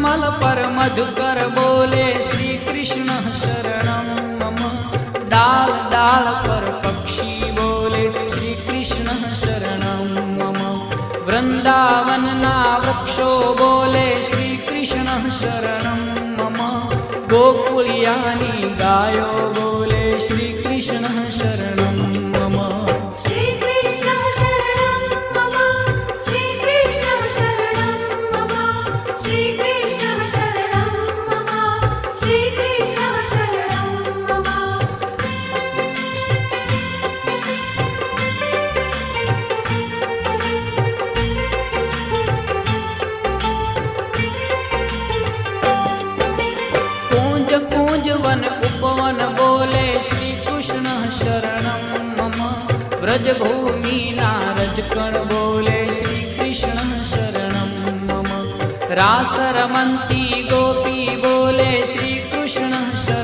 कमल पर मधुकर बोले श्री कृष्ण शरणं मम। डाल डाल पर पक्षी बोले श्री कृष्ण शरणं मम। वृंदावन ना वृक्षो बोले श्री कृष्ण शरणं मम। गोकुलियानी गायो बोले श्री कृष्ण शरणं मम। श्री कृष्ण शरणं मम। श्री कृष्ण शरणं मम। श्री कृष्ण शरणं मम। श्री कृष्ण शरणं मम। कूंज कूंज वन उपवन बोले श्री कृष्ण शरणं मम। व्रजभूमि नारजकण बोले श्री कृष्ण शरणं मम। रास रमन्ती गोपी बोले श्री कृष्ण शरणं